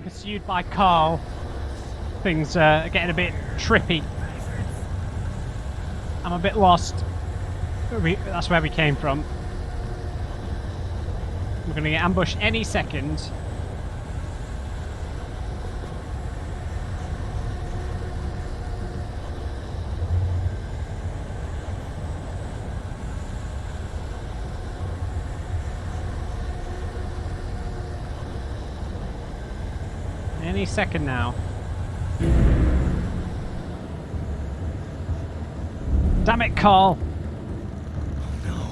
pursued by Carl. Things are getting a bit trippy. I'm a bit lost. That's where we came from. We're going to get ambushed any second. Any second now. Damn it, Carl! No.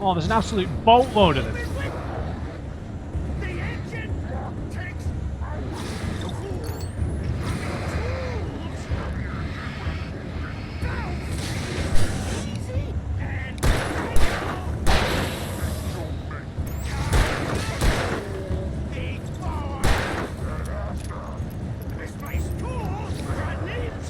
Oh, there's an absolute boatload of them. The engine takes easy and this place tools for needs.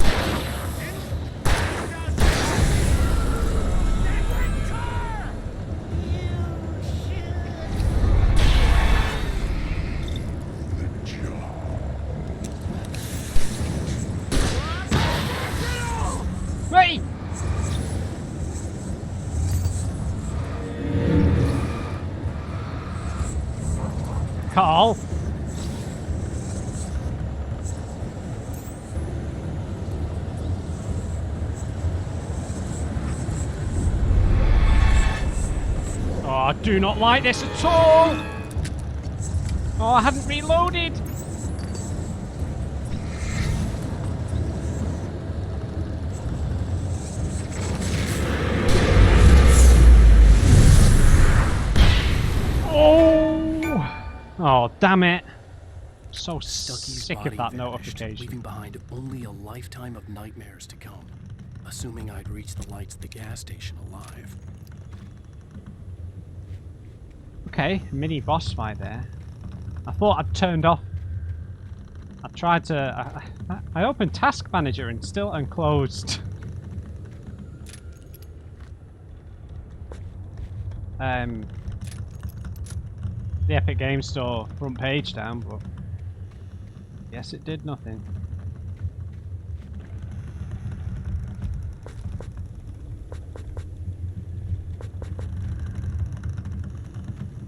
Wait! Carl? Oh, I do not like this at all! Oh, I hadn't reloaded! Oh, damn it. So Stucky's sick of body that vanished, notification. leaving behind only a lifetime of nightmares to come, assuming I'd reach the lights at the gas station alive. Okay, mini boss fight there. I thought I'd turned off. I tried to... I opened Task Manager and still unclosed. The Epic Games Store front page down, but yes, it did nothing.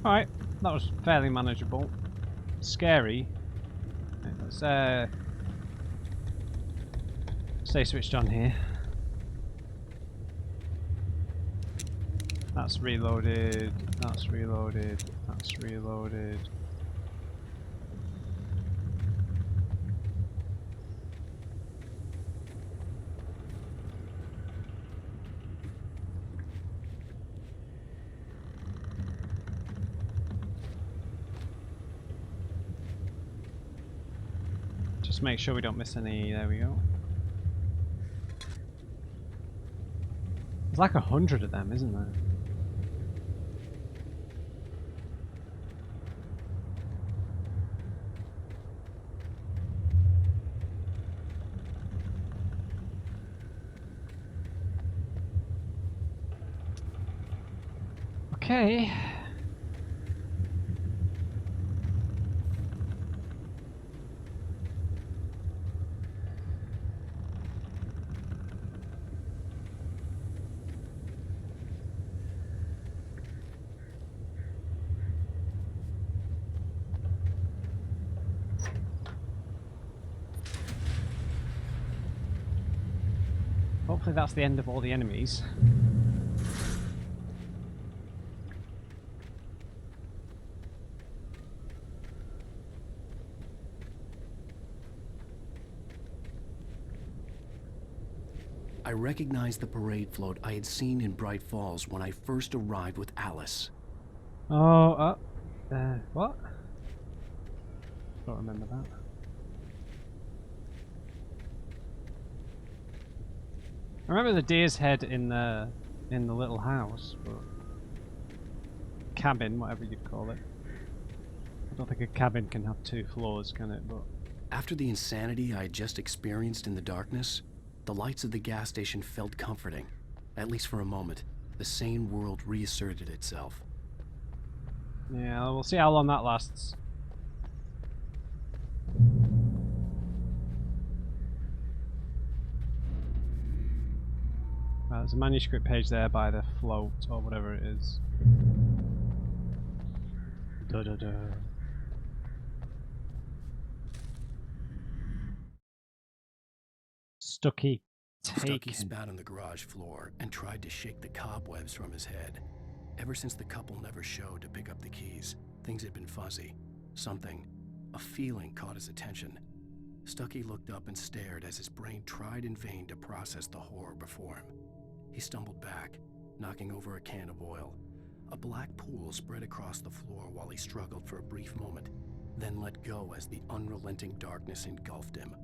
Alright, that was fairly manageable. Scary. Right, let's stay switched on here. That's reloaded, that's reloaded, that's reloaded. Just make sure we don't miss any. There we go. There's like 100 of them, isn't there? Okay. Hopefully that's the end of all the enemies. I recognized the parade float I had seen in Bright Falls when I first arrived with Alice. Oh, what? Don't remember that. I remember the deer's head in the little house, but cabin, whatever you'd call it. I don't think a cabin can have 2 floors, can it? But After the insanity I had just experienced in the darkness, the lights of the gas station felt comforting. At least for a moment, the sane world reasserted itself. yeah, we'll see how long that lasts. There's a manuscript page there by the float or whatever it is. Da da da. Stucky Stucky taken. spat on the garage floor and tried to shake the cobwebs from his head. Ever since the couple never showed to pick up the keys, things had been fuzzy. Something, a feeling caught his attention. Stucky looked up and stared as his brain tried in vain to process the horror before him. He stumbled back, knocking over a can of oil. A black pool spread across the floor while he struggled for a brief moment, then let go as the unrelenting darkness engulfed him.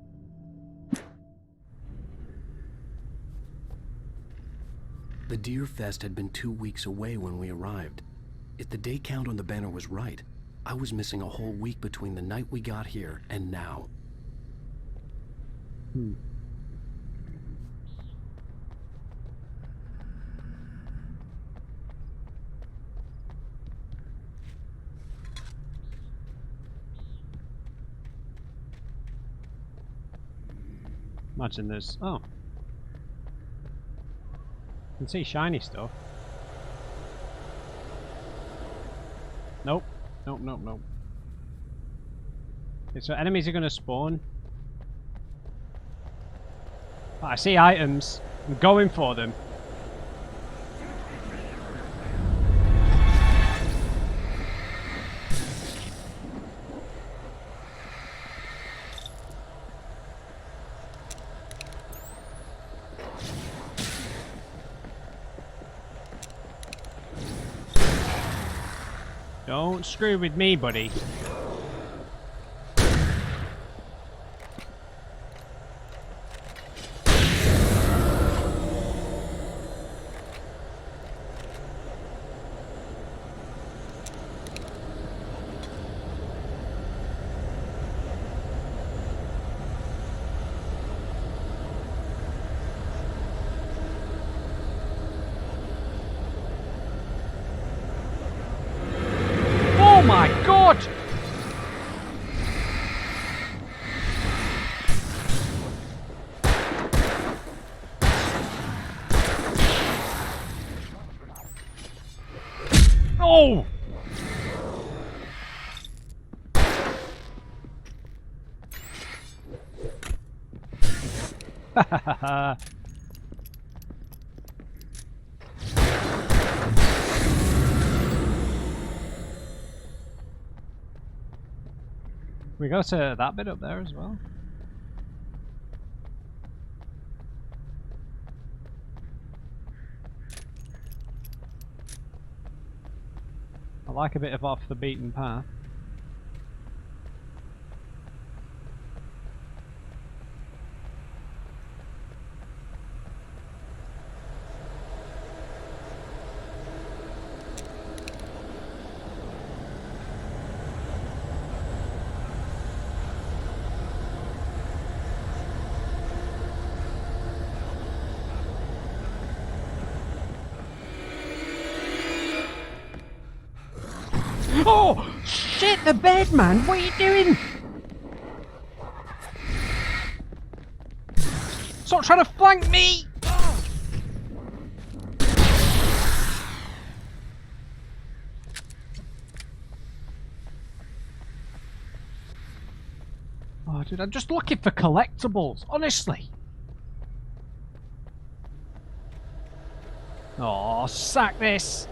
The Deer Fest had been 2 weeks away when we arrived. If the day count on the banner was right, I was missing a whole week between the night we got here and now. Imagine there's... oh. You can see shiny stuff. Nope. Nope, nope, nope. Okay, so enemies are going to spawn. Oh, I see items. I'm going for them. Don't screw with me, buddy. Oh my god! Oh! Ha ha ha ha. We go to that bit up there as well. I like a bit of off the beaten path. Oh! Shit, the bed, man! What are you doing? Stop trying to flank me! Oh, dude, I'm just looking for collectibles, honestly. Oh, sack this!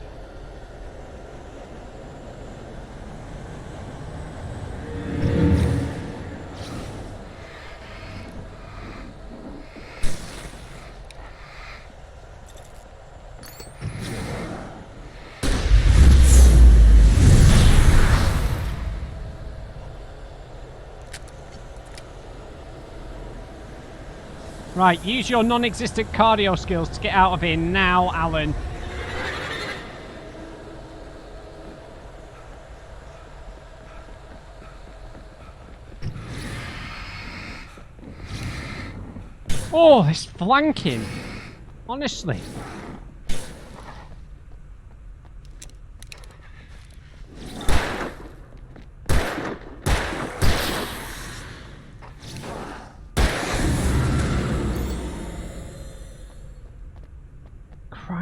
Right, use your non-existent cardio skills to get out of here now, Alan. Oh, this flanking. Honestly.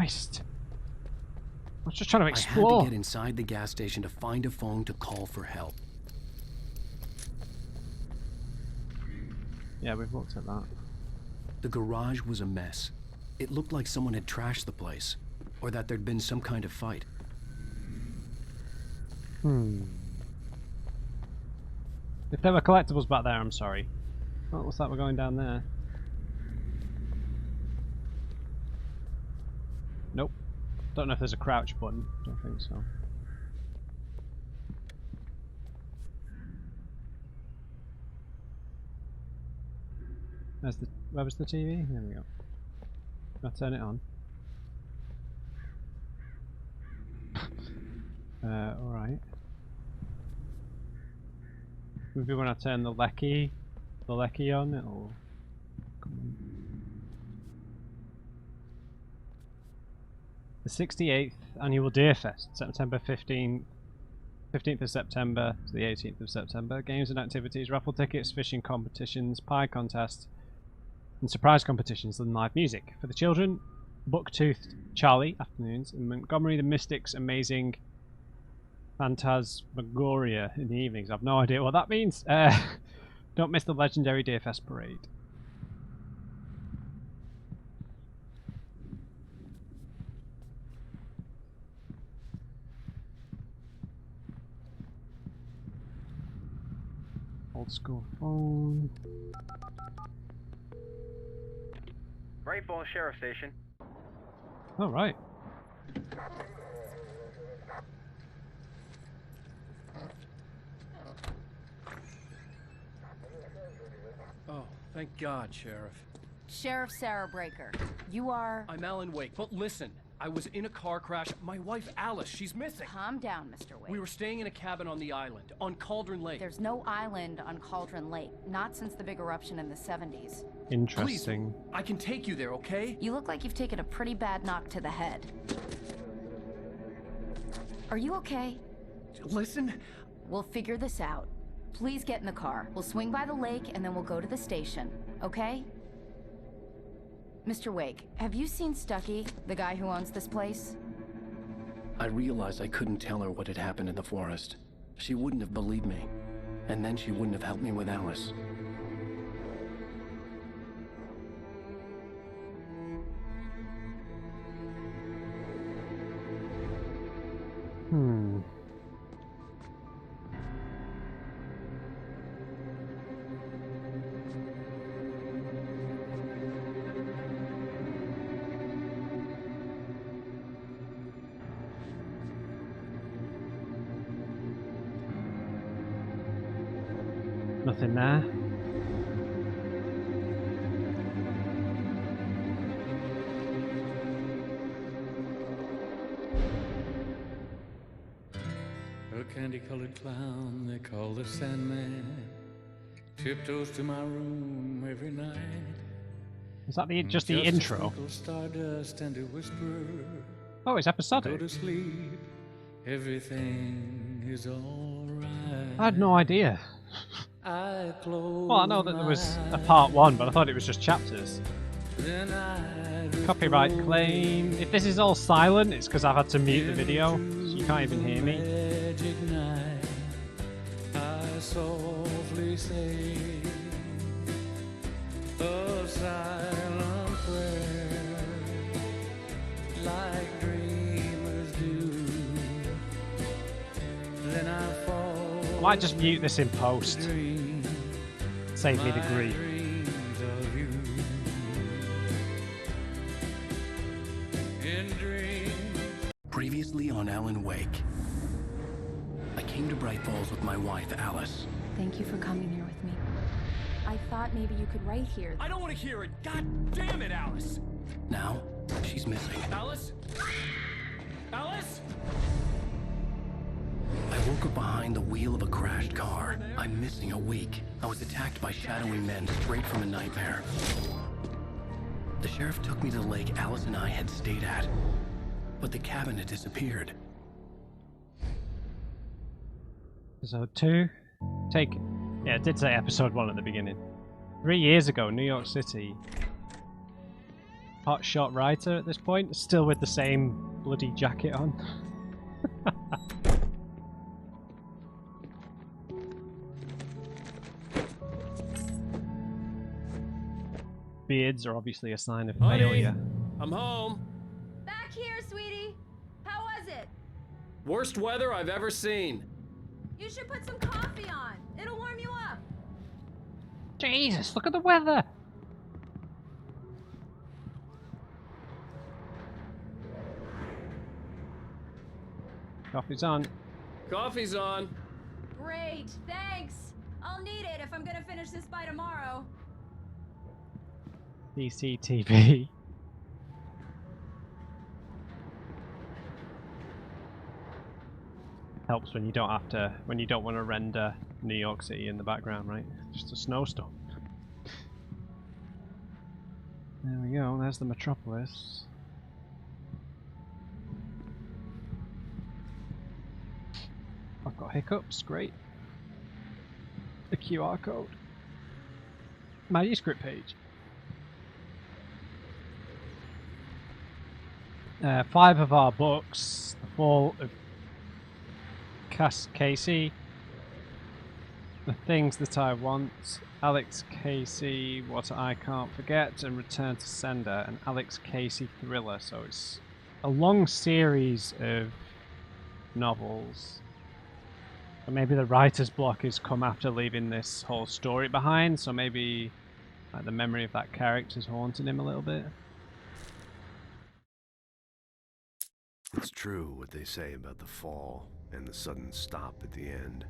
Christ. I was just trying to I had explore. to get inside the gas station to find a phone to call for help. Yeah, we've looked at that. The garage was a mess. It looked like someone had trashed the place, or that there'd been some kind of fight. If there were collectibles back there, I'm sorry. Oh, what's that? We're going down there. Nope. Don't know if there's a crouch button. Don't think so. Where was the TV? There we go. I'll turn it on. Alright. Maybe when I turn the lecky on, it'll come on. The 68th Annual Deer Fest, September 15th of September to the 18th of September. Games and activities, raffle tickets, fishing competitions, pie contests, and surprise competitions and live music. For the children, Bucktoothed Charlie afternoons, in Montgomery the Mystics Amazing Phantasmagoria in the evenings. I've no idea what that means. Don't miss the legendary Deerfest parade. Old school phone. Great Falls Sheriff Station. Oh, right. Oh, thank God, Sheriff. Sheriff Sarah Breaker, you are... I'm Alan Wake, but listen, I was in a car crash. My wife, Alice, she's missing. Calm down, Mr. Wake. We were staying in a cabin on the island, on Cauldron Lake. There's no island on Cauldron Lake, not since the big eruption in the 70s. Interesting. Please, I can take you there, okay? You look like you've taken a pretty bad knock to the head. Are you okay? Listen. We'll figure this out. Please get in the car. We'll swing by the lake and then we'll go to the station, okay? Mr. Wake, have you seen Stucky, the guy who owns this place? I realized I couldn't tell her what had happened in the forest. She wouldn't have believed me. And then she wouldn't have helped me with Alice. Nothing there. A candy-colored clown they call the Sandman tiptoes to my room every night. Is that just the intro? Stardust and a whisper. Oh, it's Go episodic. to sleep. Everything is alright. I had no idea. I close Well, I know that there was a part one, but I thought it was just chapters. then I Copyright claim. If this is all silent, it's because I've had to mute the video, so you can't even hear me. magic night. I softly say a silent prayer like dreamers do. Then I fall. I might just mute this in post. Dream Save me the my grief. dreams of you. In dreams. Previously on Alan Wake. I came to Bright Falls with my wife, Alice. Thank you for coming here with me. I thought maybe you could write here. I don't want to hear it. God damn it, Alice. Now, she's missing. Alice? Alice? I woke up behind the wheel of a crashed car. I'm missing a week. I was attacked by shadowy men straight from a nightmare. The sheriff took me to the lake Alice and I had stayed at. But the cabin had disappeared. Episode 2. Take. Yeah, it did say episode 1 at the beginning. 3 years ago, New York City. hotshot writer at this point, still with the same bloody jacket on. Beards are obviously a sign of Honey, failure. I'm home. Back here, sweetie. How was it? Worst weather I've ever seen. You should put some coffee on. It'll warm you up. Jesus, look at the weather! Coffee's on. Coffee's on. Great, thanks. I'll need it if I'm gonna finish this by tomorrow. CCTV. Helps when you don't have to, when you don't want to render New York City in the background, right? Just a snowstorm. There we go, there's the metropolis. I've got hiccups, great. The QR code. Manuscript page. 5 of our books. The Fall of Casey. The Things That I Want. Alex Casey, What I Can't Forget, and Return to Sender. An Alex Casey thriller. So it's a long series of novels. But maybe the writer's block has come after leaving this whole story behind, so maybe like, the memory of that character's haunting him a little bit. It's true what they say about the fall and the sudden stop at the end.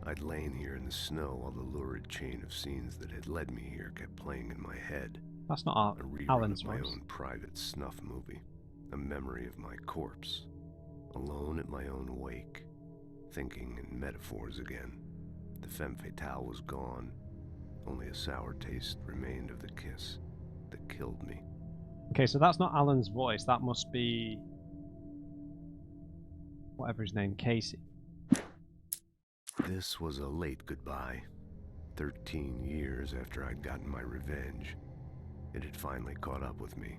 I'd lain here in the snow while the lurid chain of scenes that had led me here kept playing in my head. That's not A rerun Alan's of my voice. own private snuff movie. A memory of my corpse. Alone at my own wake. Thinking in metaphors again. The femme fatale was gone. Only a sour taste remained of the kiss that killed me. Okay, so that's not Alan's voice. That must be whatever his name, Casey. This was a late goodbye. 13 years after I'd gotten my revenge. It had finally caught up with me.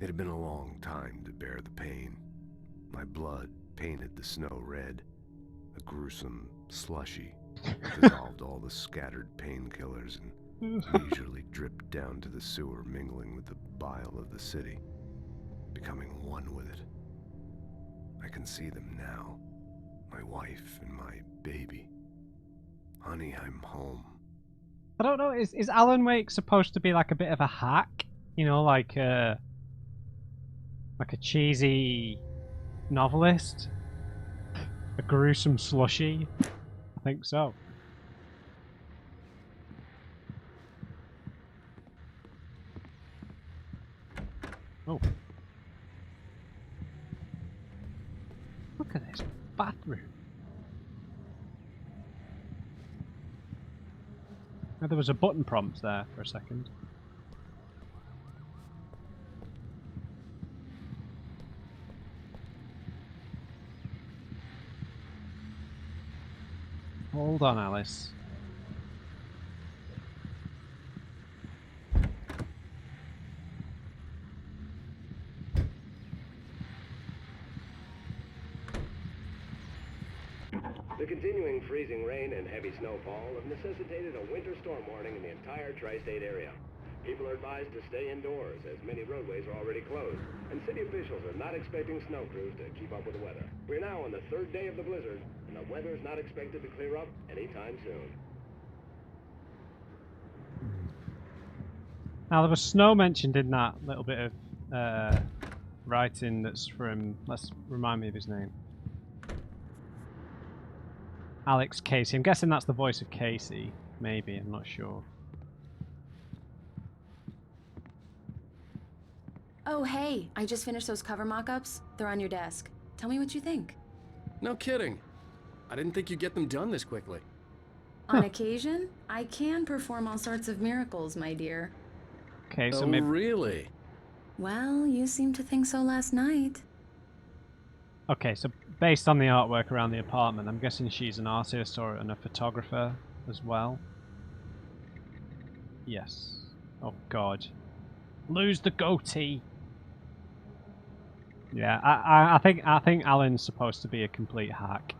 It had been a long time to bear the pain. My blood painted the snow red. A gruesome slushy dissolved all the scattered painkillers and leisurely dripped down to the sewer, mingling with the bile of the city, becoming one with it. I can see them now, my wife and my baby. Honey, I'm home. I don't know, is Alan Wake supposed to be like a bit of a hack? You know, like a cheesy novelist? A gruesome slushy? I think so. Oh. Look at this bathroom. Now, there was a button prompt there for a second. Hold on, Alice. The continuing freezing rain and heavy snowfall have necessitated a winter storm warning in the entire tri-state area. People are advised to stay indoors as many roadways are already closed, and city officials are not expecting snow crews to keep up with the weather. We're now on the 3rd day of the blizzard, and the weather is not expected to clear up anytime soon. Now, there was snow mentioned in that little bit of writing that's from, let's remind me of his name. Alex Casey. I'm guessing that's the voice of Casey. Maybe, I'm not sure. Oh, hey, I just finished those cover mock-ups. They're on your desk. Tell me what you think. No kidding. I didn't think you'd get them done this quickly. On occasion, I can perform all sorts of miracles, my dear. Okay, so Oh, maybe... really? Well, you seemed to think so last night. Okay, so based on the artwork around the apartment, I'm guessing she's an artist or a photographer as well. Yes. Oh god. Lose the goatee. Yeah, I think Alan's supposed to be a complete hack.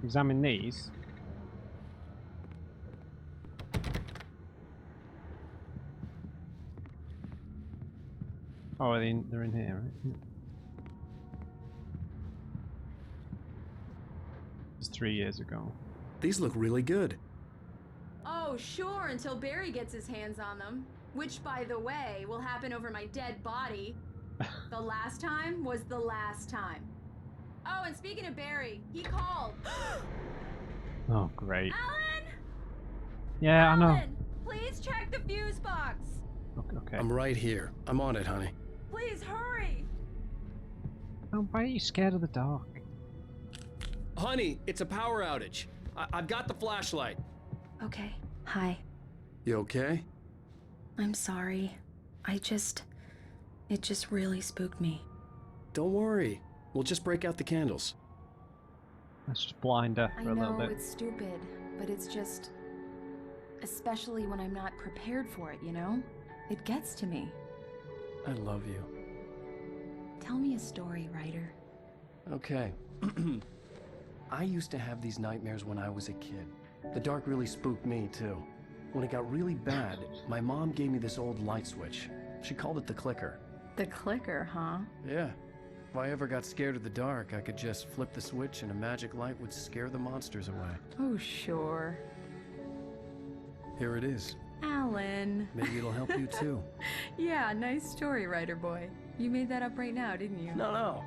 Examine these. Oh, they're in here, right? It's 3 years ago. These look really good. Oh, sure, until Barry gets his hands on them. Which, by the way, will happen over my dead body. The last time was the last time. Oh, and speaking of Barry, he called. Oh, great. Alan! Yeah, Alan, I know. please check the fuse box. Okay. I'm right here. I'm on it, honey. Please hurry. Oh, why are you scared of the dark? Honey, it's a power outage. I've got the flashlight. Okay. Hi. You okay? I'm sorry. It just really spooked me. Don't worry. We'll just break out the candles. Let's just blind her I for a little know bit. it's stupid, but it's just... Especially when I'm not prepared for it, you know? It gets to me. I love you. Tell me a story, writer. Okay. I used to have these nightmares when I was a kid. The dark really spooked me, too. When it got really bad, my mom gave me this old light switch. She called it the clicker. The clicker, huh? Yeah. If I ever got scared of the dark, I could just flip the switch and a magic light would scare the monsters away. Oh, sure. Here it is. Alan. Maybe it'll help you, too. Yeah, nice story, writer boy. You made that up right now, didn't you? No.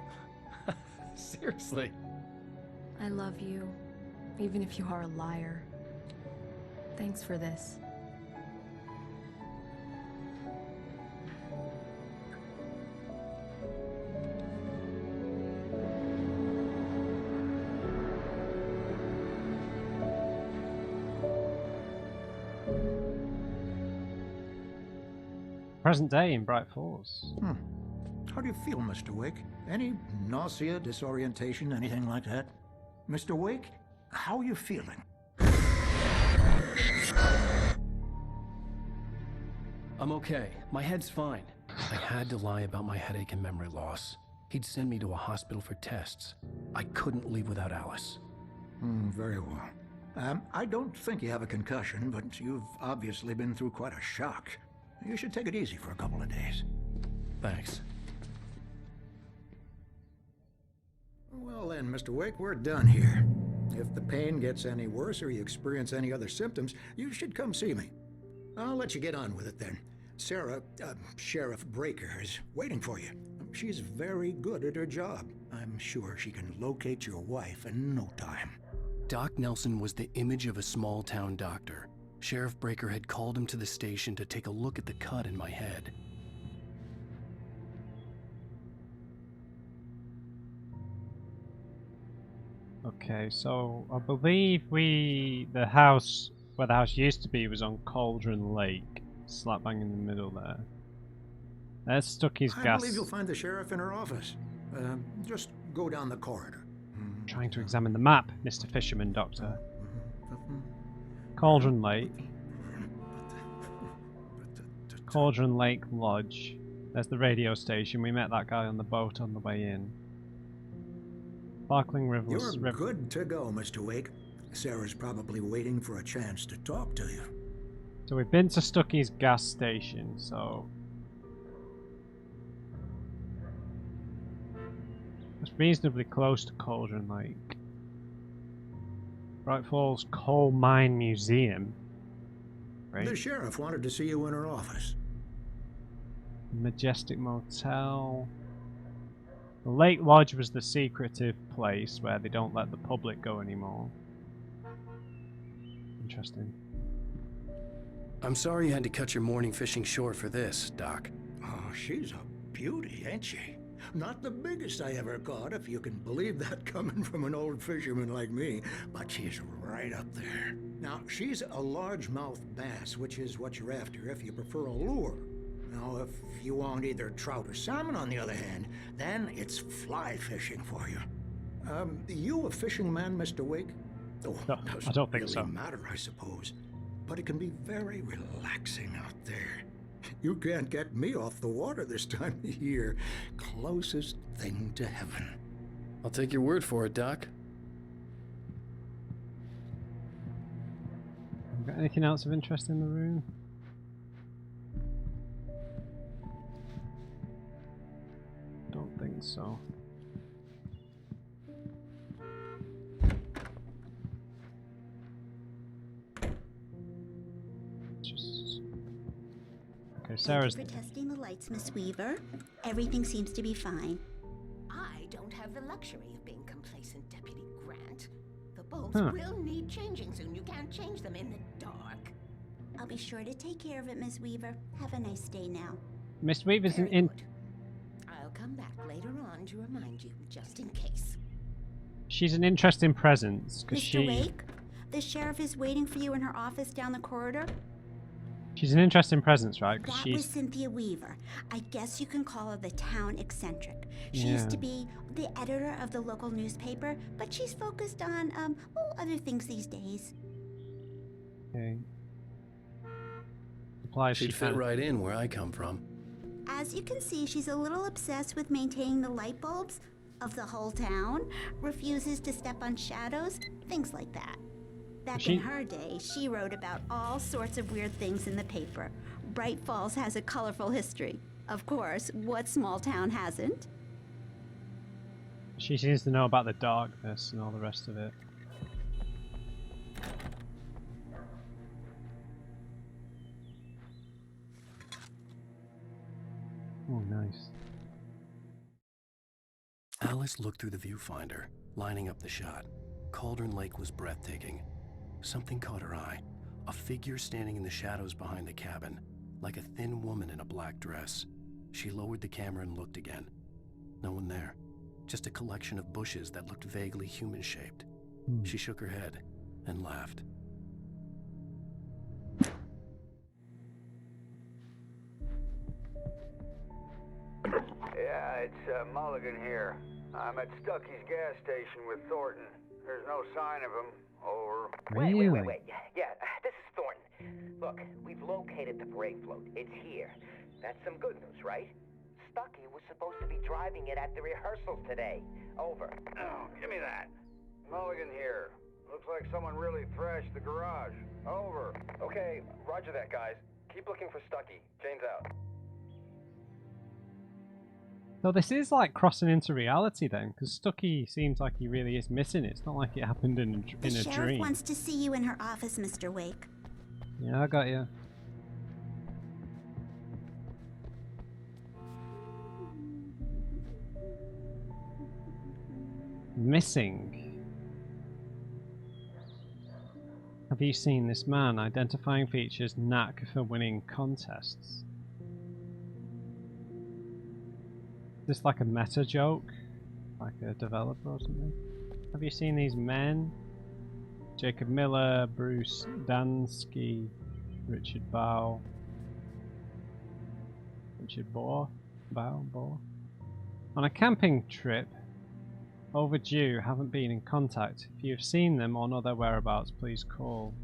Seriously. I love you, even if you are a liar. Thanks for this. Present day in Bright Falls. How do you feel, Mr. Wake? Any nausea, disorientation, anything like that? Mr. Wake, how are you feeling? I'm okay. My head's fine. I had to lie about my headache and memory loss. He'd send me to a hospital for tests. I couldn't leave without Alice. Very well. I don't think you have a concussion, but you've obviously been through quite a shock. You should take it easy for a couple of days. Thanks. Well then, Mr. Wake, we're done here. If the pain gets any worse or you experience any other symptoms, you should come see me. I'll let you get on with it then. Sarah, Sheriff Breaker, is waiting for you. She's very good at her job. I'm sure she can locate your wife in no time. Doc Nelson was the image of a small-town doctor. Sheriff Breaker had called him to the station to take a look at the cut in my head. Okay, so I believe the house where the house used to be was on Cauldron Lake, slap bang in the middle there. There's Stucky's I gas. believe you'll find the sheriff in her office. Just go down the corridor. Trying to examine the map, Mr. Fisherman Doctor. Cauldron Lake. Cauldron Lake Lodge. There's the radio station. We met that guy on the boat on the way in. Sparkling Rivers. You're good to go, Mr. Wake. Sarah's probably waiting for a chance to talk to you. So we've been to Stucky's gas station, so... it's reasonably close to Cauldron Lake. Bright Falls Coal Mine Museum. Right. The sheriff wanted to see you in her office. Majestic Motel. The Lake Lodge was the secretive place where they don't let the public go anymore. Interesting. I'm sorry you had to cut your morning fishing short for this, Doc. Oh, she's a beauty, ain't she? Not the biggest I ever caught, if you can believe that coming from an old fisherman like me, but she's right up there. Now, she's a largemouth bass, which is what you're after if you prefer a lure. Now, if you want either trout or salmon, on the other hand, then it's fly fishing for you. You a fishing man, Mr. Wake? Oh, No, I don't think really so. matter, I suppose. But it can be very relaxing out there. You can't get me off the water this time of year. Closest thing to heaven. I'll take your word for it, Doc. Got anything else of interest in the room? Don't think so. Just... Okay, Sarah's... Thank you for testing the lights, Miss Weaver. Everything seems to be fine. I don't have the luxury of being complacent, Deputy Grant. The bulbs Huh. will need changing soon. You can't change them in the dark. I'll be sure to take care of it, Miss Weaver. Have a nice day now. Miss Weaver's Very in... good. I'll come back later on to remind you, just in case. She's an interesting presence, because Mr. Wake, the sheriff is waiting for you in her office down the corridor. She's an interesting presence, right? Because That was she's... Cynthia Weaver. I guess you can call her the town eccentric. She Yeah. used to be the editor of the local newspaper, but she's focused on, other things these days. Okay. Implies She'd she fit kind of... right in where I come from. As you can see, she's a little obsessed with maintaining the light bulbs of the whole town, refuses to step on shadows, things like that. Back in her day, she wrote about all sorts of weird things in the paper. Bright Falls has a colorful history. Of course, what small town hasn't? She seems to know about the darkness and all the rest of it. Oh, nice. Alice looked through the viewfinder, lining up the shot. Cauldron Lake was breathtaking. Something caught her eye. A figure standing in the shadows behind the cabin, like a thin woman in a black dress. She lowered the camera and looked again. No one there. Just a collection of bushes that looked vaguely human-shaped. She shook her head and laughed. Yeah, it's Mulligan here. I'm at Stucky's gas station with Thornton. There's no sign of him. Over. Really? Wait. Yeah, this is Thornton. Look, we've located the parade float. It's here. That's some good news, right? Stucky was supposed to be driving it at the rehearsals today. Over. Oh, give me that. Mulligan here. Looks like someone really thrashed the garage. Over. Okay, roger that, guys. Keep looking for Stucky. Jane's out. So this is like crossing into reality then, because Stucky seems like he really is missing it. It's not like it happened in The a sheriff dream. wants to see you in her office, Mr. Wake. Yeah, I got you. Missing. Have you seen this man? Identifying features, knack for winning contests. Is this like a meta joke? Like a developer or something? Have you seen these men? Jacob Miller, Bruce Dansky, Richard Bow, Richard Bohr? On a camping trip, overdue, haven't been in contact. If you've seen them or know their whereabouts, please call.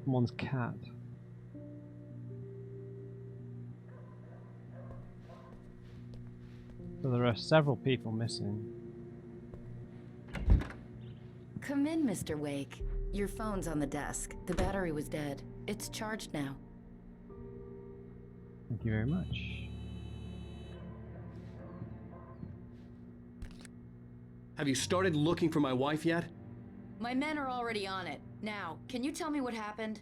Someone's cat. So there are several people missing. Come in, Mr. Wake. Your phone's on the desk. The battery was dead. It's charged now. Thank you very much. Have you started looking for my wife yet? My men are already on it. Now, can you tell me what happened?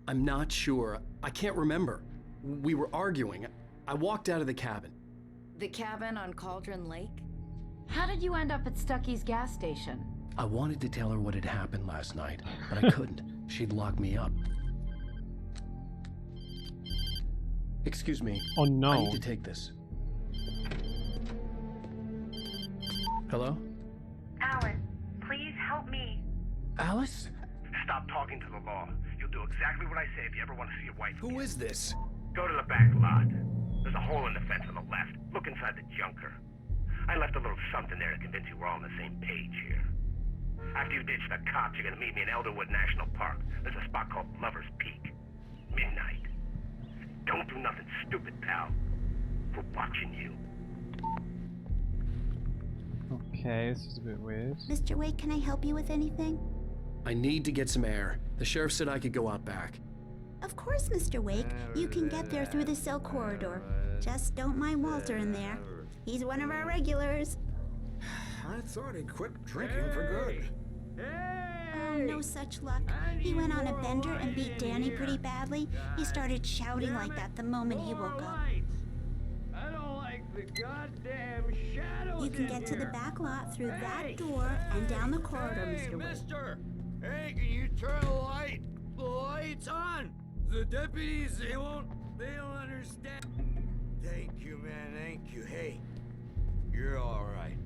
I'm not sure. I can't remember. We were arguing. I walked out of the cabin. The cabin on Cauldron Lake? How did you end up at Stucky's gas station? I wanted to tell her what had happened last night, but I couldn't. She'd lock me up. Excuse me. Oh no. I need to take this. Hello? Alice? Stop talking to the law. You'll do exactly what I say if you ever want to see your wife. Who is this? Go to the back lot. There's a hole in the fence on the left. Look inside the junker. I left a little something there to convince you we're all on the same page here. After you ditch the cops, you're gonna meet me in Elderwood National Park. There's a spot called Lover's Peak. Midnight. Don't do nothing stupid, pal. We're watching you. Okay, this is a bit weird. Mr. Wake, can I help you with anything? I need to get some air. The sheriff said I could go out back. Of course, Mr. Wake. You can get there through the cell corridor. Just don't mind Walter in there. He's one of our regulars. I thought he'd quit drinking for good. Oh, no such luck. He went on a bender and beat Danny pretty badly. He started shouting like that the moment he woke up. I don't like the goddamn shadows. You can get to the back lot through that door and down the corridor, Hey, Mr. Wake. mister! Hey, can you turn the light? The light's on! The deputies, they don't understand. Thank you, man, thank you. Hey, you're alright.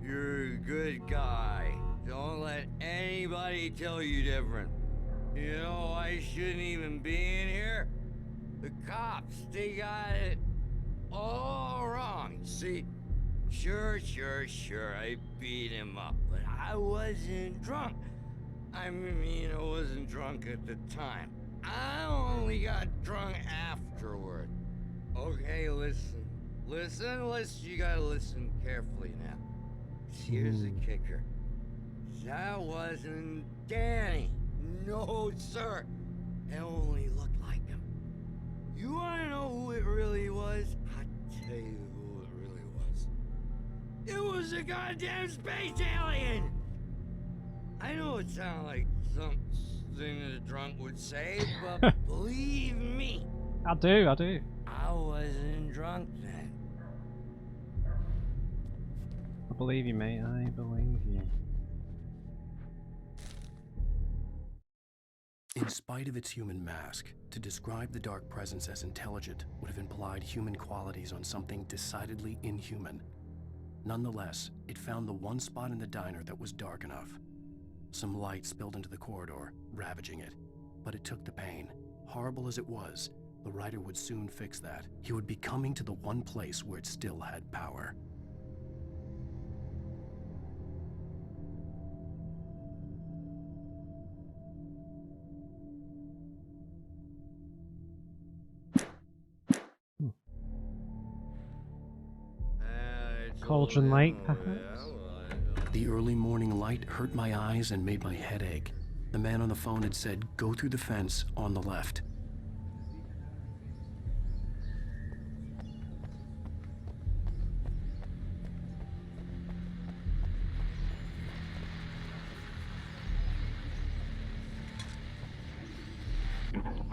You're a good guy. Don't let anybody tell you different. You know, I shouldn't even be in here. The cops, they got it all wrong. See, sure, I beat him up, but I wasn't drunk. I mean, I wasn't drunk at the time. I only got drunk afterward. Okay, listen. You gotta listen carefully now. Here's the kicker. That wasn't Danny. No, sir. It only looked like him. You wanna know who it really was? I'll tell you who it really was. It was a goddamn space alien! I know it sounds like something that a drunk would say, but believe me. I do. I wasn't drunk then. I believe you, mate. I believe you. In spite of its human mask, to describe the dark presence as intelligent would have implied human qualities on something decidedly inhuman. Nonetheless, it found the one spot in the diner that was dark enough. Some light spilled into the corridor, ravaging it. But it took the pain. Horrible as it was, the writer would soon fix that. He would be coming to the one place where it still had power. Cauldron Lake, perhaps? The early morning light hurt my eyes and made my head ache. The man on the phone had said, "Go through the fence on the left."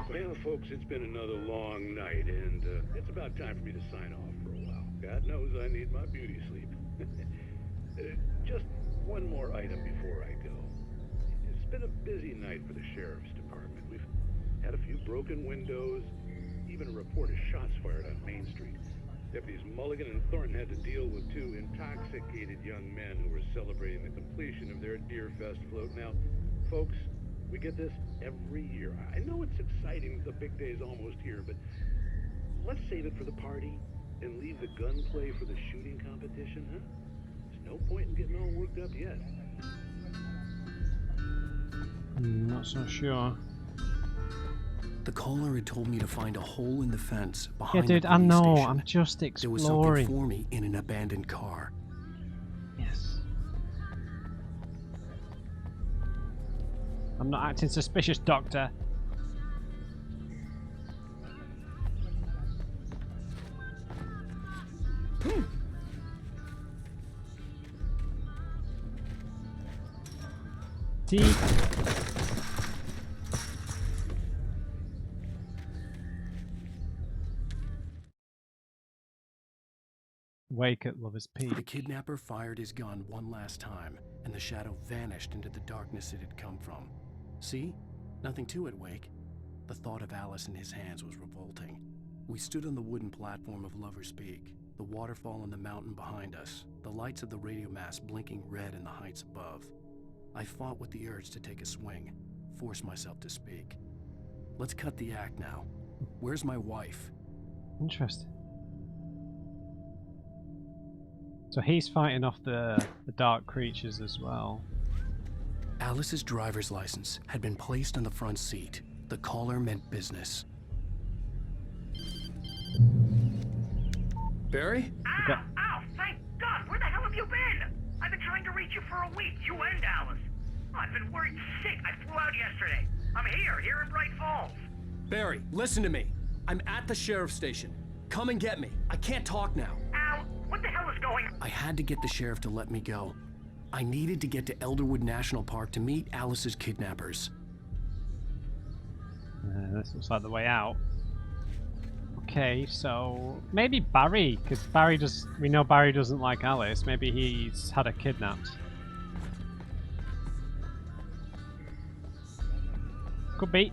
Well, folks, it's been another long night, and it's about time for me to sign off for a while. God knows I need my beauty sleep. Just one more item before I go. It's been a busy night for the Sheriff's Department. We've had a few broken windows, even a report of shots fired on Main Street. Deputies Mulligan and Thornton had to deal with two intoxicated young men who were celebrating the completion of their Deer Fest float. Now, folks, we get this every year. I know it's exciting, the big day's almost here, but let's save it for the party and leave the gunplay for the shooting competition, huh? There's no point in getting all worked up yet. Not so sure. The caller had told me to find a hole in the fence Yeah, behind dude, the I police know. station. I'm just There was something exploring. for me in an abandoned car. Yes. I'm not acting suspicious, Doctor. Deep. Wake at Lover's Peak. The kidnapper fired his gun one last time, and the shadow vanished into the darkness it had come from. See? Nothing to it, Wake. The thought of Alice in his hands was revolting. We stood on the wooden platform of Lover's Peak, the waterfall on the mountain behind us, the lights of the radio mast blinking red in the heights above. I fought with the urge to take a swing, force myself to speak. Let's cut the act now. Where's my wife? Interesting. So he's fighting off the dark creatures as well. Alice's driver's license had been placed on the front seat. The caller meant business. Barry? Ow! Ow! Thank God! Where the hell have you been? I've been trying to reach you for a week, you and Alice. I've been worried sick. I flew out yesterday. I'm here in Bright Falls. Barry, listen to me. I'm at the sheriff's station. Come and get me. I can't talk now. Al, what the hell is going on? I had to get the sheriff to let me go. I needed to get to Elderwood National Park to meet Alice's kidnappers. This looks like the way out. Okay, so maybe Barry, because we know Barry doesn't like Alice. Maybe he's had her kidnapped. Could be.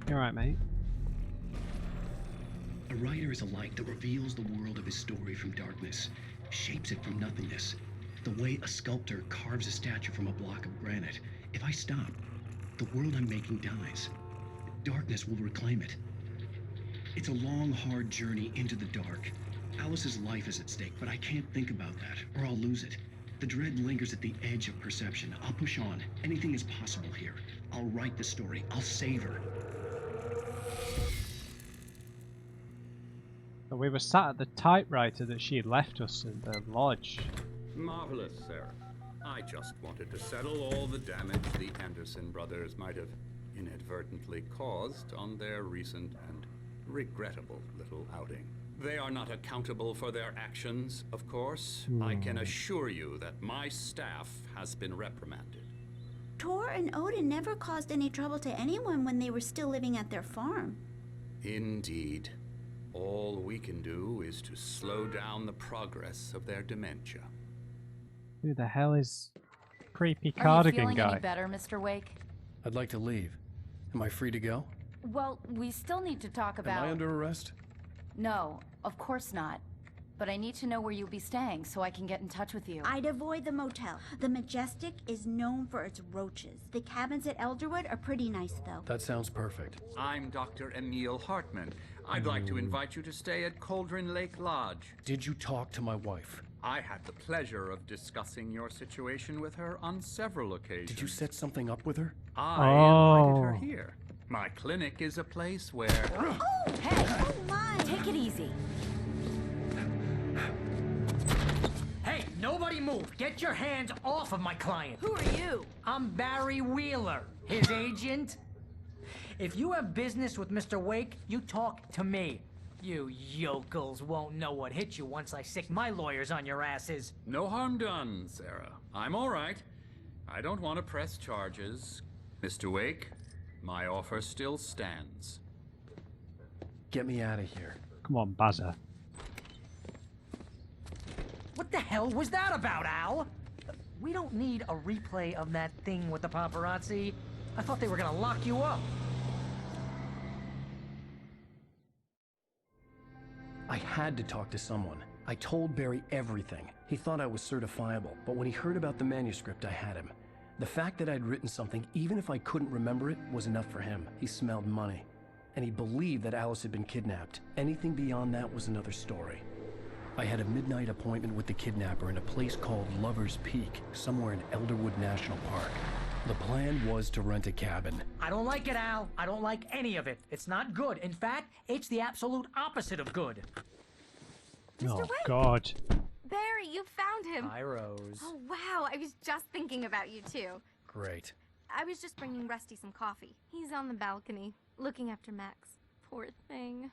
You alright, mate? A writer is a light that reveals the world of his story from darkness, shapes it from nothingness. The way a sculptor carves a statue from a block of granite. If I stop, the world I'm making dies. Darkness will reclaim it. It's a long, hard journey into the dark. Alice's life is at stake, but I can't think about that, or I'll lose it. The dread lingers at the edge of perception. I'll push on. Anything is possible here. I'll write the story. I'll save her. So we were sat at the typewriter that she had left us in the lodge. Marvelous, Sarah. I just wanted to settle all the damage the Anderson brothers might have inadvertently caused on their recent and regrettable little outing. They are not accountable for their actions, of course. I can assure you that my staff has been reprimanded. Tor and Odin never caused any trouble to anyone when they were still living at their farm. Indeed. All we can do is to slow down the progress of their dementia. Who the hell is creepy Are you cardigan feeling guy? any better, Mr. Wake? I'd like to leave. Am I free to go? Well, we still need to talk about... Am I under arrest? No, of course not. But I need to know where you'll be staying so I can get in touch with you. I'd avoid the motel. The Majestic is known for its roaches. The cabins at Elderwood are pretty nice, though. That sounds perfect. I'm Dr. Emil Hartman. I'd like to invite you to stay at Cauldron Lake Lodge. Did you talk to my wife? I had the pleasure of discussing your situation with her on several occasions. Did you set something up with her? I invited her here. My clinic is a place where... Oh, hey! Oh, my! Take it easy. Hey, nobody move! Get your hands off of my client! Who are you? I'm Barry Wheeler, his agent. If you have business with Mr. Wake, you talk to me. You yokels won't know what hit you once I sick my lawyers on your asses. No harm done, Sarah. I'm all right. I don't want to press charges. Mr. Wake, my offer still stands. Get me out of here. Come on, Bazza. What the hell was that about, Al? We don't need a replay of that thing with the paparazzi. I thought they were gonna lock you up. I had to talk to someone. I told Barry everything. He thought I was certifiable, but when he heard about the manuscript, I had him. The fact that I'd written something, even if I couldn't remember it, was enough for him. He smelled money. And he believed that Alice had been kidnapped. Anything beyond that was another story. I had a midnight appointment with the kidnapper in a place called Lover's Peak, somewhere in Elderwood National Park. The plan was to rent a cabin. I don't like it, Al. I don't like any of it. It's not good. In fact, it's the absolute opposite of good. Oh, God. Barry, you found him. Hi, Rose. Oh, wow. I was just thinking about you, too. Great. I was just bringing Rusty some coffee. He's on the balcony, looking after Max. Poor thing.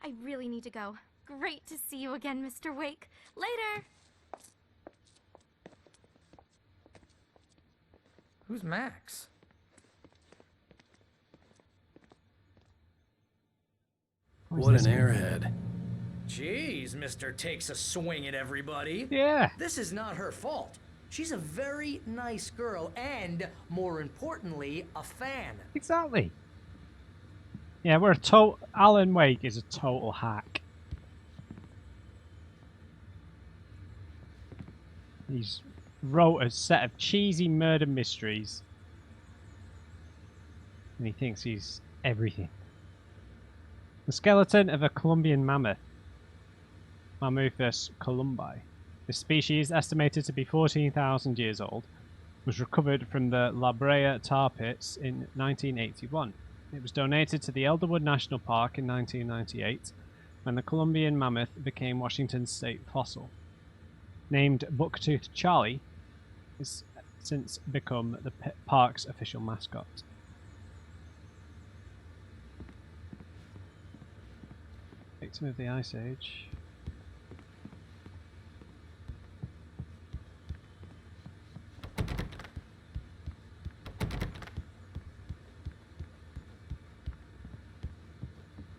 I really need to go. Great to see you again, Mr. Wake. Later! Who's Max? What an airhead. Jeez, Mr. Takes a swing at everybody. Yeah. This is not her fault. She's a very nice girl and, more importantly, a fan. Exactly. Yeah, Alan Wake is a total hack. He's wrote a set of cheesy murder mysteries. And he thinks he's everything. The skeleton of a Colombian mammoth, Mammuthus columbi. This species, estimated to be 14,000 years old, was recovered from the La Brea tar pits in 1981. It was donated to the Elderwood National Park in 1998, when the Colombian mammoth became Washington's state fossil. Named Bucktooth Charlie, has since become the park's official mascot. Victim of the Ice Age.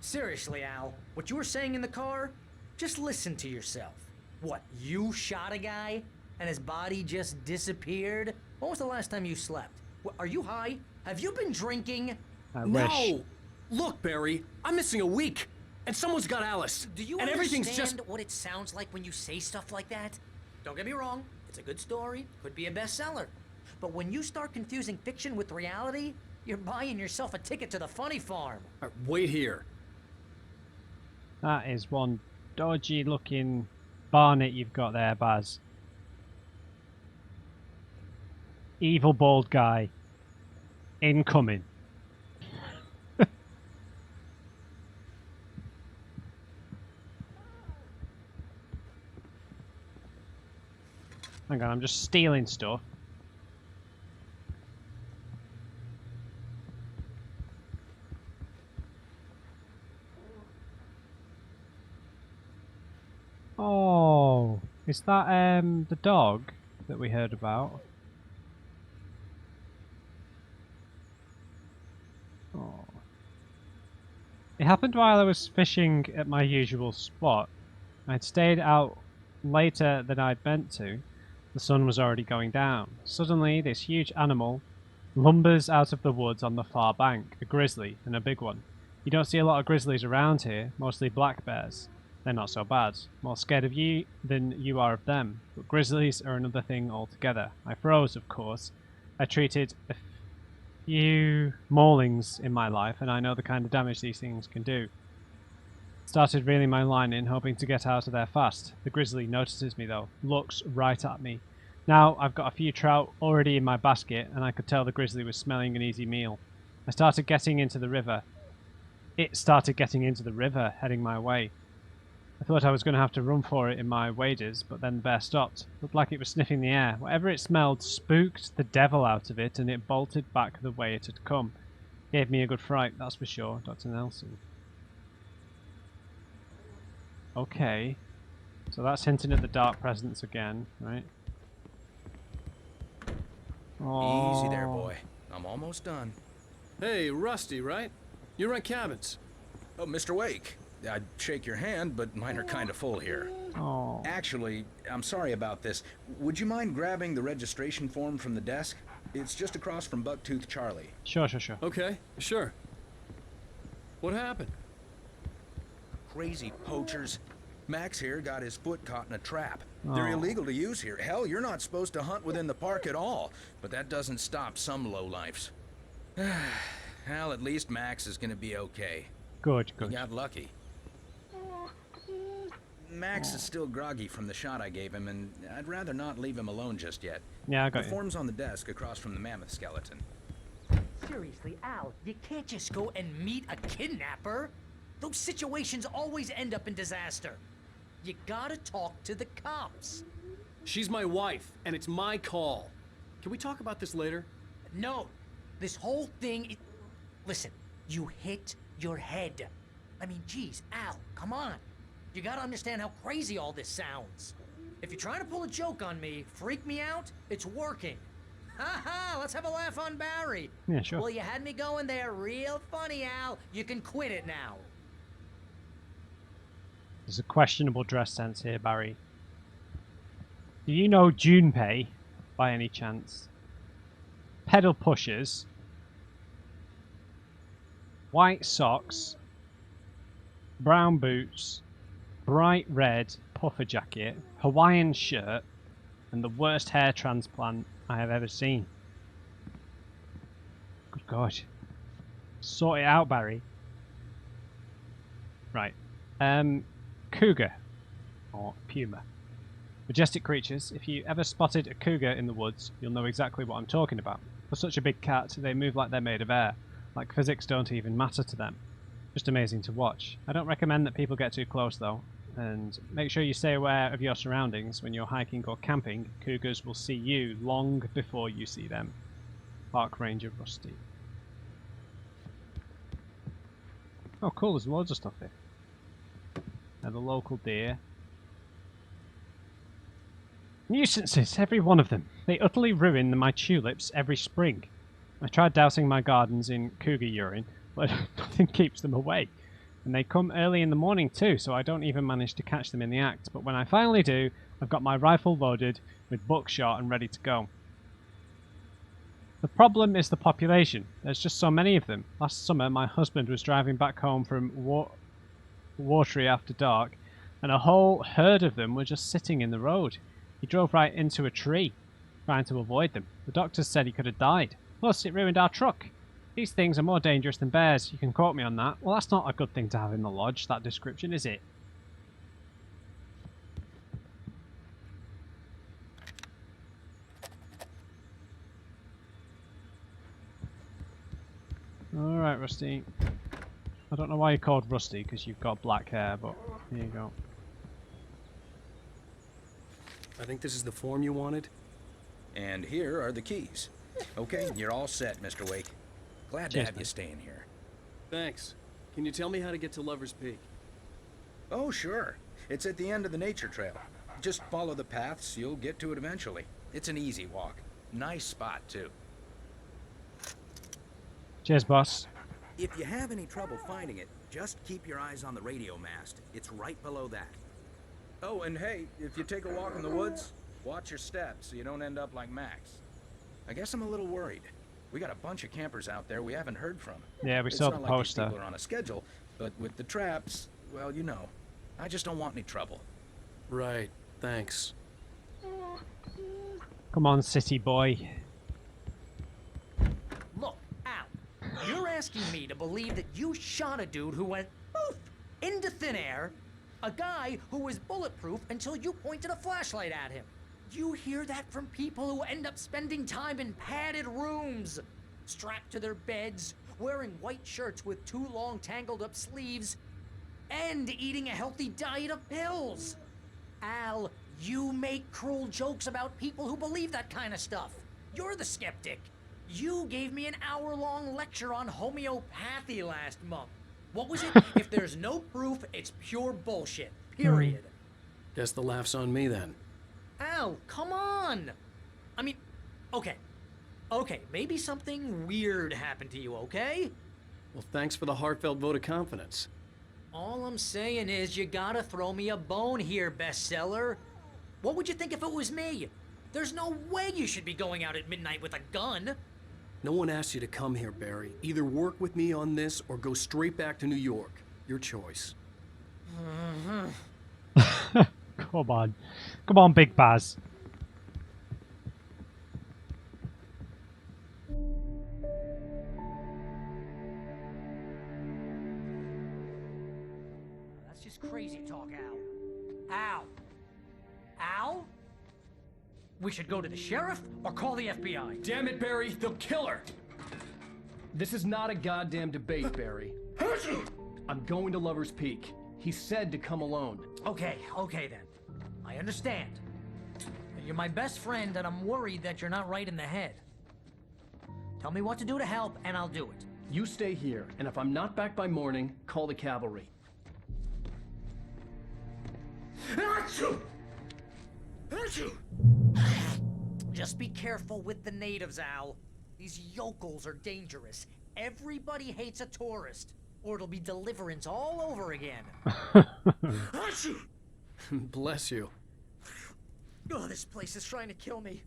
Seriously, Al, what you were saying in the car? Just listen to yourself. What, you shot a guy and his body just disappeared? When was the last time you slept? Are you high? Have you been drinking? I No! wish. Look, Barry, I'm missing a week, and someone's got Alice. Do you and everything's understand just what it sounds like when you say stuff like that? Don't get me wrong, it's a good story, could be a bestseller. But when you start confusing fiction with reality, you're buying yourself a ticket to the funny farm. All right, wait here. That is one dodgy looking Barnet you've got there, Baz. Evil bald guy. Incoming. Hang on, I'm just stealing stuff. Oh, is that the dog that we heard about? Oh. It happened while I was fishing at my usual spot. I'd stayed out later than I'd meant to. The sun was already going down. Suddenly, this huge animal lumbers out of the woods on the far bank, a grizzly, and a big one. You don't see a lot of grizzlies around here, mostly black bears. They're not so bad. More scared of you than you are of them. But grizzlies are another thing altogether. I froze, of course. I treated a few maulings in my life, and I know the kind of damage these things can do. Started reeling my line in, hoping to get out of there fast. The grizzly notices me though, looks right at me. Now I've got a few trout already in my basket, and I could tell the grizzly was smelling an easy meal. I started getting into the river. It started getting into the river, heading my way. I thought I was going to have to run for it in my waders, but then the bear stopped. Looked like it was sniffing the air. Whatever it smelled spooked the devil out of it, and it bolted back the way it had come. Gave me a good fright, that's for sure, Dr. Nelson. Okay. So that's hinting at the dark presence again, right? Oh. Easy there, boy. I'm almost done. Hey, Rusty, right? You rent cabins. Oh, Mr. Wake. I'd shake your hand, but mine are kind of full here. Oh. Actually, I'm sorry about this. Would you mind grabbing the registration form from the desk? It's just across from Bucktooth Charlie. Sure. Okay, sure. What happened? Crazy poachers. Max here got his foot caught in a trap. They're illegal to use here. Hell, you're not supposed to hunt within the park at all. But that doesn't stop some lowlifes. Well, at least Max is gonna be okay. Good. He got lucky. Max is still groggy from the shot I gave him, and I'd rather not leave him alone just yet. Yeah, I got the you. form's on the desk across from the mammoth skeleton. Seriously, Al, you can't just go and meet a kidnapper. Those situations always end up in disaster. You gotta talk to the cops. She's my wife, and it's my call. Can we talk about this later? No, this whole thing. Listen, you hit your head. I mean, geez, Al, come on. You gotta understand how crazy all this sounds. If you're trying to pull a joke on me, freak me out, it's working. Ha ha, let's have a laugh on Barry. Yeah, sure. Well, you had me going there real funny, Al. You can quit it now. There's a questionable dress sense here, Barry. Do you know Junpei, by any chance? Pedal pushers, white socks, brown boots, bright red puffer jacket, Hawaiian shirt, and the worst hair transplant I have ever seen. Good God. Sort it out, Barry. Right. Cougar. Or puma. Majestic creatures. If you ever spotted a cougar in the woods, you'll know exactly what I'm talking about. For such a big cat, they move like they're made of air. Like physics don't even matter to them. Just amazing to watch. I don't recommend that people get too close though. And make sure you stay aware of your surroundings when you're hiking or camping. Cougars will see you long before you see them. Park Ranger Rusty. Oh cool, there's loads of stuff here. And the local deer. Nuisances, every one of them. They utterly ruin my tulips every spring. I tried dousing my gardens in cougar urine, but nothing keeps them away. And they come early in the morning too, so I don't even manage to catch them in the act. But when I finally do, I've got my rifle loaded with buckshot and ready to go. The problem is the population. There's just so many of them. Last summer, my husband was driving back home from Watery after dark, and a whole herd of them were just sitting in the road. He drove right into a tree, trying to avoid them. The doctors said he could have died. Plus, it ruined our truck. These things are more dangerous than bears. You can quote me on that. Well, that's not a good thing to have in the lodge, that description, is it? Alright, Rusty. I don't know why you're called Rusty, because you've got black hair, but here you go. I think this is the form you wanted. And here are the keys. Okay, you're all set, Mr. Wake. Glad to have you staying here. Thanks. Can you tell me how to get to Lover's Peak? Oh, sure. It's at the end of the nature trail. Just follow the paths, you'll get to it eventually. It's an easy walk. Nice spot, too. Cheers, boss. If you have any trouble finding it, just keep your eyes on the radio mast. It's right below that. Oh, and hey, if you take a walk in the woods, watch your steps so you don't end up like Max. I guess I'm a little worried. We got a bunch of campers out there we haven't heard from. Yeah, we saw the poster. poster. Like these people are on a schedule, but with the traps, well, you know, I just don't want any trouble. Right. Thanks. Come on, city boy. Look, Al, you're asking me to believe that you shot a dude who went poof into thin air, a guy who was bulletproof until you pointed a flashlight at him. You hear that from people who end up spending time in padded rooms, strapped to their beds, wearing white shirts with too long tangled up sleeves, and eating a healthy diet of pills. Al, you make cruel jokes about people who believe that kind of stuff. You're the skeptic. You gave me an hour-long lecture on homeopathy last month. What was it? If there's no proof, it's pure bullshit. Period. Guess the laugh's on me then. Al, come on! I mean, okay. Okay, maybe something weird happened to you, okay? Well, thanks for the heartfelt vote of confidence. All I'm saying is you gotta throw me a bone here, bestseller. What would you think if it was me? There's no way you should be going out at midnight with a gun. No one asked you to come here, Barry. Either work with me on this or go straight back to New York. Your choice. Come on. Come on, Big Baz. That's just crazy talk, Al. Al? Al? We should go to the sheriff or call the FBI. Damn it, Barry, they'll kill her! This is not a goddamn debate, Barry. I'm going to Lover's Peak. He said to come alone. Okay, okay then. I understand. You're my best friend and I'm worried that you're not right in the head. Tell me what to do to help and I'll do it. You stay here, and if I'm not back by morning, call the cavalry. Just be careful with the natives, Al. These yokels are dangerous. Everybody hates a tourist, or it'll be Deliverance all over again. Bless you. Oh, this place is trying to kill me.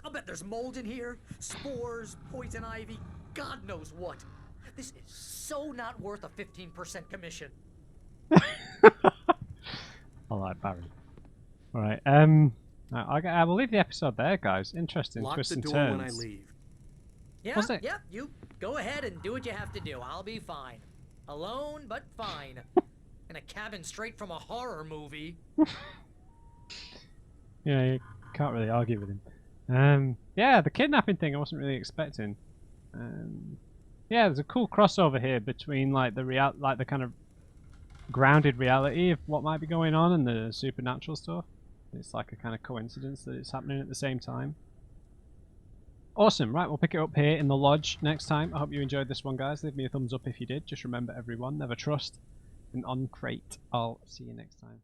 I'll bet there's mold in here, spores, poison ivy, God knows what. This is so not worth a 15% commission. All right, Barry. All right. I will leave the episode there, guys. Interesting Lock twists the and door turns. when I leave. Yeah, Was it? yep, you go ahead and do what you have to do. I'll be fine. Alone, but fine. In a cabin straight from a horror movie. Yeah, you can't really argue with him. Yeah, the kidnapping thing I wasn't really expecting. Yeah, there's a cool crossover here between like the kind of grounded reality of what might be going on and the supernatural stuff. It's like a kind of coincidence that it's happening at the same time. Awesome, right, we'll pick it up here in the lodge next time. I hope you enjoyed this one, guys. Leave me a thumbs up if you did. Just remember, everyone, never trust an on-crate. I'll see you next time.